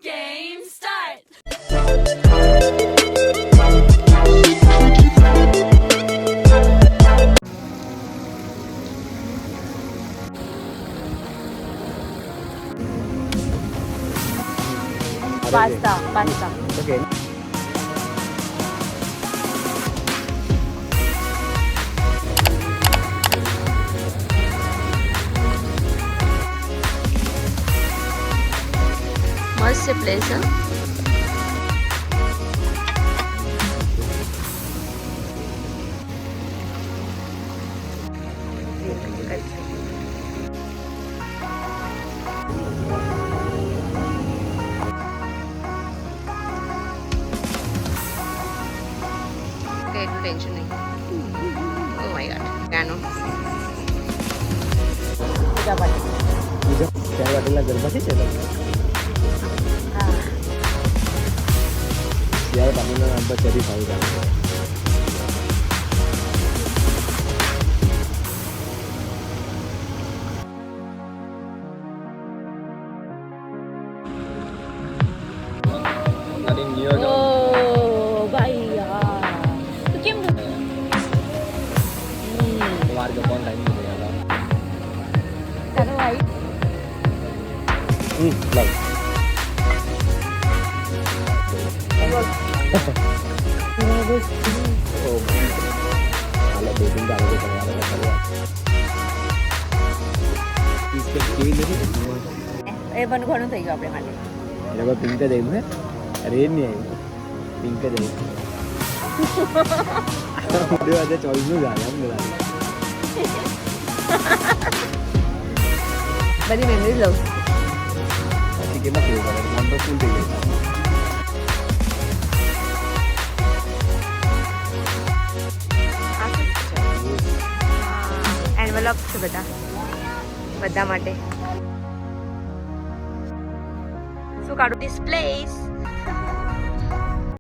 Game start. Pasta. Okay. मस्त place है. Tension नहीं. Oh my god. Piano. पूजा पाठ. क्या वाटेला गणपती चला. यार पाणीला आंबा चरी पाहिजे. अरे नियो ओ भाई यार. तू केम मार्ग कौन लाइन में गया करो भाई. लव એ પણ ઘણું થઈ ગયું આપણે માટે. એટલે પિંક જ આવ્યું હે. રેડ નહીં આવ્યું. પિંક જ આવ્યું. આજે ચોઈસનું જ આવે એમ બધા. બધી મેમરીઝ લઉં. પછી કેમાં કેવું કરે મન તો ફૂલ થઈ ગયું. એન્વેલપ છે બધા માટે. શું કાઢું? This place.